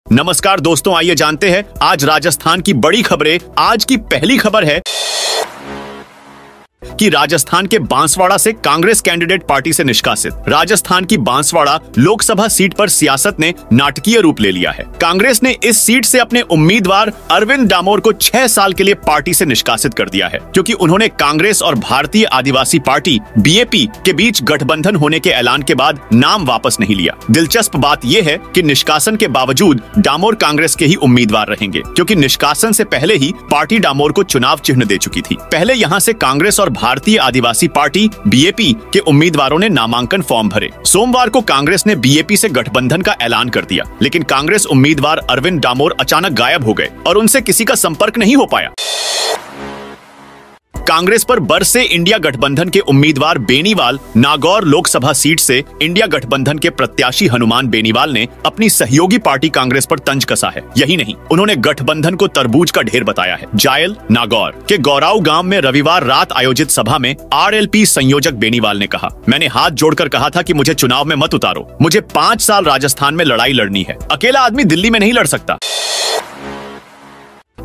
नमस्कार दोस्तों, आइए जानते हैं आज राजस्थान की बड़ी खबरें। आज की पहली खबर है कि राजस्थान के बांसवाड़ा से कांग्रेस कैंडिडेट पार्टी से निष्कासित। राजस्थान की बांसवाड़ा लोकसभा सीट पर सियासत ने नाटकीय रूप ले लिया है। कांग्रेस ने इस सीट से अपने उम्मीदवार अरविंद डामोर को 6 साल के लिए पार्टी से निष्कासित कर दिया है, क्योंकि उन्होंने कांग्रेस और भारतीय आदिवासी पार्टी बीएपी के बीच गठबंधन होने के ऐलान के बाद नाम वापस नहीं लिया। दिलचस्प बात यह है कि निष्कासन के बावजूद डामोर कांग्रेस के ही उम्मीदवार रहेंगे, क्योंकि निष्कासन से पहले ही पार्टी डामोर को चुनाव चिन्ह दे चुकी थी। पहले यहाँ से कांग्रेस और भारतीय आदिवासी पार्टी बीएपी के उम्मीदवारों ने नामांकन फॉर्म भरे। सोमवार को कांग्रेस ने बीएपी से गठबंधन का ऐलान कर दिया, लेकिन कांग्रेस उम्मीदवार अरविंद डामोर अचानक गायब हो गए और उनसे किसी का संपर्क नहीं हो पाया। कांग्रेस पर बरसे इंडिया गठबंधन के उम्मीदवार बेनीवाल नागौर लोकसभा सीट से इंडिया गठबंधन के प्रत्याशी हनुमान बेनीवाल ने अपनी सहयोगी पार्टी कांग्रेस पर तंज कसा है। यही नहीं, उन्होंने गठबंधन को तरबूज का ढेर बताया है। जायल नागौर के गौराऊ गांव में रविवार रात आयोजित सभा में आरएलपी संयोजक बेनीवाल ने कहा, मैंने हाथ जोड़कर कहा था कि मुझे चुनाव में मत उतारो। मुझे 5 साल राजस्थान में लड़ाई लड़नी है। अकेला आदमी दिल्ली में नहीं लड़ सकता।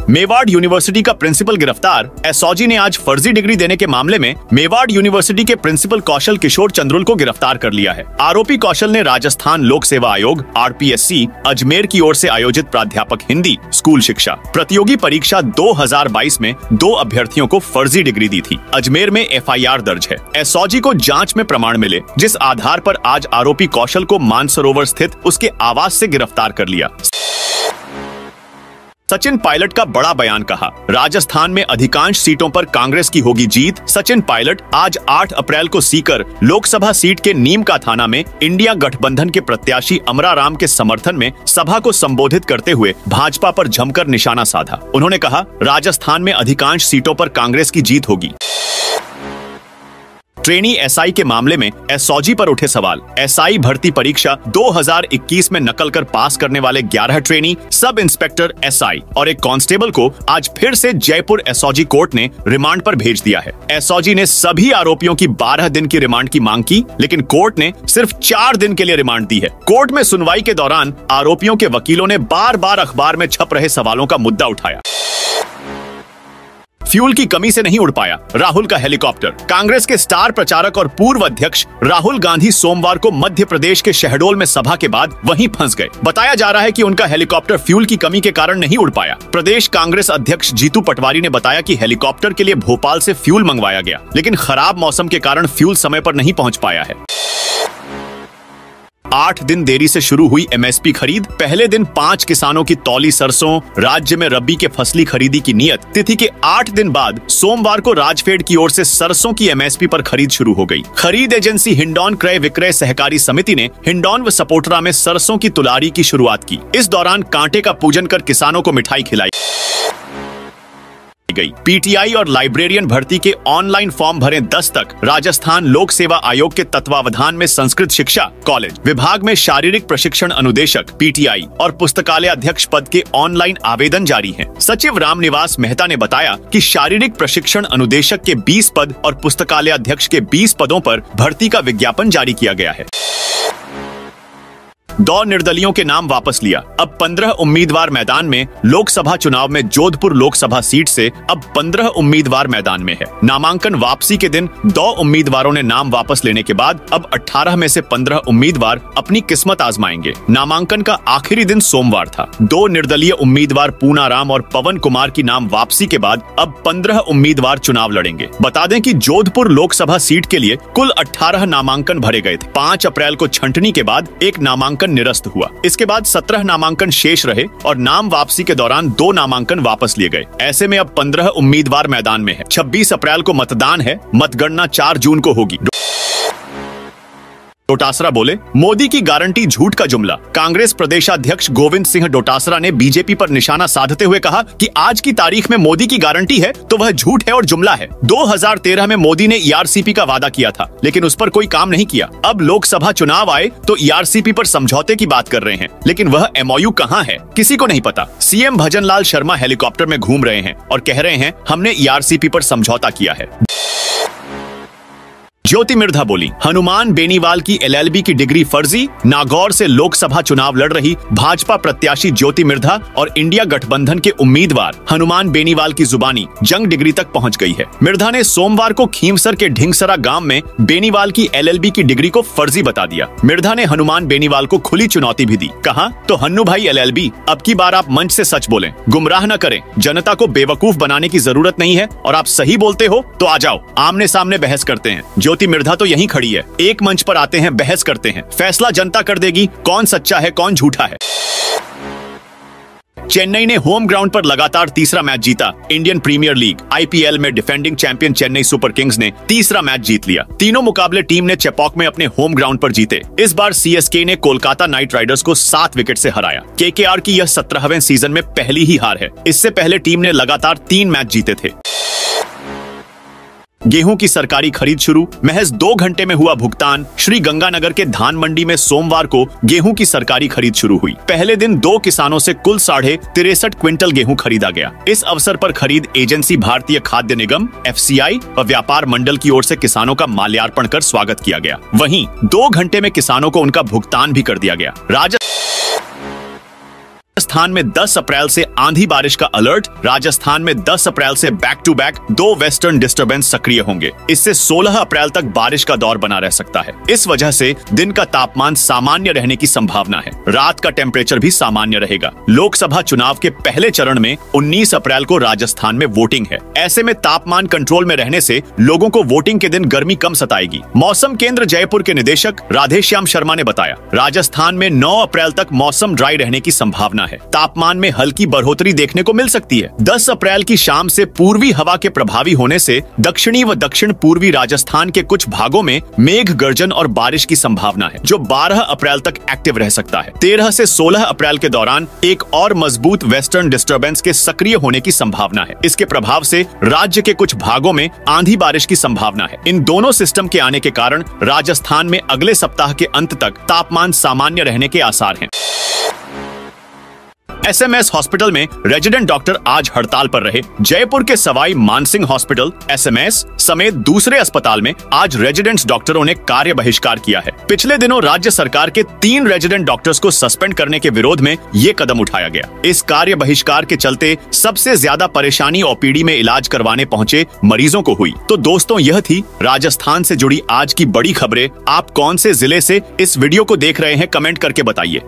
मेवाड़ यूनिवर्सिटी का प्रिंसिपल गिरफ्तार। एसओजी ने आज फर्जी डिग्री देने के मामले में मेवाड़ यूनिवर्सिटी के प्रिंसिपल कौशल किशोर चंद्रुल को गिरफ्तार कर लिया है। आरोपी कौशल ने राजस्थान लोक सेवा आयोग आरपीएससी अजमेर की ओर से आयोजित प्राध्यापक हिंदी स्कूल शिक्षा प्रतियोगी परीक्षा 2022 में 2 अभ्यर्थियों को फर्जी डिग्री दी थी। अजमेर में एफआईआर दर्ज है। एसओजी को जांच में प्रमाण मिले, जिस आधार पर आज आरोपी कौशल को मानसरोवर स्थित उसके आवास से गिरफ्तार कर लिया। सचिन पायलट का बड़ा बयान। कहा, राजस्थान में अधिकांश सीटों पर कांग्रेस की होगी जीत। सचिन पायलट आज 8 अप्रैल को सीकर लोकसभा सीट के नीम का थाना में इंडिया गठबंधन के प्रत्याशी अमरा राम के समर्थन में सभा को संबोधित करते हुए भाजपा पर जमकर निशाना साधा। उन्होंने कहा, राजस्थान में अधिकांश सीटों पर कांग्रेस की जीत होगी। ट्रेनी एसआई के मामले में एसओजी पर उठे सवाल। एसआई भर्ती परीक्षा 2021 में नकल कर पास करने वाले 11 ट्रेनी, सब इंस्पेक्टर एसआई और एक कांस्टेबल को आज फिर से जयपुर एसओजी कोर्ट ने रिमांड पर भेज दिया है। एसओजी ने सभी आरोपियों की 12 दिन की रिमांड की मांग की, लेकिन कोर्ट ने सिर्फ 4 दिन के लिए रिमांड दी है। कोर्ट में सुनवाई के दौरान आरोपियों के वकीलों ने बार बार अखबार में छप रहे सवालों का मुद्दा उठाया। फ्यूल की कमी से नहीं उड़ पाया राहुल का हेलीकॉप्टर। कांग्रेस के स्टार प्रचारक और पूर्व अध्यक्ष राहुल गांधी सोमवार को मध्य प्रदेश के शहडोल में सभा के बाद वहीं फंस गए। बताया जा रहा है कि उनका हेलीकॉप्टर फ्यूल की कमी के कारण नहीं उड़ पाया। प्रदेश कांग्रेस अध्यक्ष जीतू पटवारी ने बताया कि हेलीकॉप्टर के लिए भोपाल से फ्यूल मंगवाया गया, लेकिन खराब मौसम के कारण फ्यूल समय पर नहीं पहुंच पाया है। 8 दिन देरी से शुरू हुई एमएसपी खरीद। पहले दिन 5 किसानों की तौली सरसों। राज्य में रबी के फसली खरीदी की नियत तिथि के 8 दिन बाद सोमवार को राजफेड की ओर से सरसों की एमएसपी पर खरीद शुरू हो गई। खरीद एजेंसी हिंडौन क्रय विक्रय सहकारी समिति ने हिंडौन व सपोटरा में सरसों की तुलारी की शुरुआत की। इस दौरान कांटे का पूजन कर किसानों को मिठाई खिलाई गई। पीटीआई और लाइब्रेरियन भर्ती के ऑनलाइन फॉर्म भरें 10 तक। राजस्थान लोक सेवा आयोग के तत्वावधान में संस्कृत शिक्षा कॉलेज विभाग में शारीरिक प्रशिक्षण अनुदेशक पीटीआई और पुस्तकालय अध्यक्ष पद के ऑनलाइन आवेदन जारी हैं। सचिव रामनिवास मेहता ने बताया कि शारीरिक प्रशिक्षण अनुदेशक के 20 पद और पुस्तकालय अध्यक्ष के 20 पदों पर भर्ती का विज्ञापन जारी किया गया है। 2 निर्दलियों के नाम वापस लिया। अब 15 उम्मीदवार मैदान में। लोकसभा चुनाव में जोधपुर लोकसभा सीट से अब 15 उम्मीदवार मैदान में है। नामांकन वापसी के दिन 2 उम्मीदवारों ने नाम वापस लेने के बाद अब 18 में से 15 उम्मीदवार अपनी किस्मत आजमाएंगे। नामांकन का आखिरी दिन सोमवार था। 2 निर्दलीय उम्मीदवार पूनाराम और पवन कुमार की नाम वापसी के बाद अब 15 उम्मीदवार चुनाव लड़ेंगे। बता दें कि जोधपुर लोकसभा सीट के लिए कुल 18 नामांकन भरे गए थे। 5 अप्रैल को छंटनी के बाद एक नामांकन निरस्त हुआ। इसके बाद 17 नामांकन शेष रहे और नाम वापसी के दौरान 2 नामांकन वापस लिए गए। ऐसे में अब 15 उम्मीदवार मैदान में है। 26 अप्रैल को मतदान है। मतगणना 4 जून को होगी। डोटासरा बोले, मोदी की गारंटी झूठ का जुमला। कांग्रेस प्रदेशाध्यक्ष गोविंद सिंह डोटासरा ने बीजेपी पर निशाना साधते हुए कहा कि आज की तारीख में मोदी की गारंटी है तो वह झूठ है और जुमला है। 2013 में मोदी ने ईआरसीपी का वादा किया था, लेकिन उस पर कोई काम नहीं किया। अब लोकसभा चुनाव आए तो ईआरसीपी पर समझौते की बात कर रहे हैं, लेकिन वह एमओयू कहां है किसी को नहीं पता। सीएम भजनलाल शर्मा हेलीकॉप्टर में घूम रहे हैं और कह रहे हैं हमने ईआरसीपी पर समझौता किया है। ज्योति मिर्धा बोली, हनुमान बेनीवाल की LLB की डिग्री फर्जी। नागौर से लोकसभा चुनाव लड़ रही भाजपा प्रत्याशी ज्योति मिर्धा और इंडिया गठबंधन के उम्मीदवार हनुमान बेनीवाल की जुबानी जंग डिग्री तक पहुंच गई है। मिर्धा ने सोमवार को खीमसर के ढिंगसरा गांव में बेनीवाल की LLB की डिग्री को फर्जी बता दिया। मिर्धा ने हनुमान बेनीवाल को खुली चुनौती भी दी। कहा, तो हन्नू भाई LLB, अब की बार आप मंच से सच बोलें, गुमराह न करें, जनता को बेवकूफ बनाने की जरूरत नहीं है और आप सही बोलते हो तो आ जाओ, आमने सामने बहस करते हैं। ज्योति मिर्धा तो यहीं खड़ी है, एक मंच पर आते हैं, बहस करते हैं, फैसला जनता कर देगी कौन सच्चा है कौन झूठा है। चेन्नई ने होम ग्राउंड पर लगातार तीसरा मैच जीता। इंडियन प्रीमियर लीग IPL में defending champion Chennai super Kings ने तीसरा मैच जीत लिया। तीनों मुकाबले टीम ने चेपॉक में अपने होम ग्राउंड पर जीते। इस बार CSK ने कोलकाता नाइट राइडर्स को 7 विकेट से हराया। KKR की यह 17वें सीजन में पहली ही हार है। इससे पहले टीम ने लगातार 3 मैच जीते थे। गेहूं की सरकारी खरीद शुरू, महज 2 घंटे में हुआ भुगतान। श्री गंगानगर के धान मंडी में सोमवार को गेहूं की सरकारी खरीद शुरू हुई। पहले दिन 2 किसानों से कुल 63.5 क्विंटल गेहूं खरीदा गया। इस अवसर पर खरीद एजेंसी भारतीय खाद्य निगम FCI और व्यापार मंडल की ओर से किसानों का माल्यार्पण कर स्वागत किया गया। वहीं 2 घंटे में किसानों को उनका भुगतान भी कर दिया गया। राजस्थान में 10 अप्रैल से आंधी बारिश का अलर्ट। राजस्थान में 10 अप्रैल से back to back 2 western disturbance सक्रिय होंगे। इससे 16 अप्रैल तक बारिश का दौर बना रह सकता है। इस वजह से दिन का तापमान सामान्य रहने की संभावना है। रात का टेम्परेचर भी सामान्य रहेगा। लोकसभा चुनाव के पहले चरण में 19 अप्रैल को राजस्थान में वोटिंग है। ऐसे में तापमान कंट्रोल में रहने से लोगों को वोटिंग के दिन गर्मी कम सताएगी। मौसम केंद्र जयपुर के निदेशक राधेश्याम शर्मा ने बताया, राजस्थान में 9 अप्रैल तक मौसम ड्राई रहने की संभावना है। तापमान में हल्की बढ़ोतरी देखने को मिल सकती है। 10 अप्रैल की शाम से पूर्वी हवा के प्रभावी होने से दक्षिणी व दक्षिण पूर्वी राजस्थान के कुछ भागों में मेघ गर्जन और बारिश की संभावना है, जो 12 अप्रैल तक एक्टिव रह सकता है। 13 से 16 अप्रैल के दौरान एक और मजबूत वेस्टर्न डिस्टर्बेंस के सक्रिय होने की संभावना है। इसके प्रभाव से राज्य के कुछ भागों में आंधी बारिश की संभावना है। इन दोनों सिस्टम के आने के कारण राजस्थान में अगले सप्ताह के अंत तक तापमान सामान्य रहने के आसार हैं। SMS हॉस्पिटल में रेजिडेंट डॉक्टर आज हड़ताल पर रहे। जयपुर के सवाई मानसिंह हॉस्पिटल SMS समेत दूसरे अस्पताल में आज रेजिडेंट्स डॉक्टरों ने कार्य बहिष्कार किया है। पिछले दिनों राज्य सरकार के 3 रेजिडेंट डॉक्टर्स को सस्पेंड करने के विरोध में ये कदम उठाया गया। इस कार्य बहिष्कार के चलते सबसे ज्यादा परेशानी OPD में इलाज करवाने पहुंचे मरीजों को हुई। तो दोस्तों, यह थी राजस्थान से जुड़ी आज की बड़ी खबरें। आप कौन से जिले से इस वीडियो को देख रहे हैं, कमेंट करके बताइए।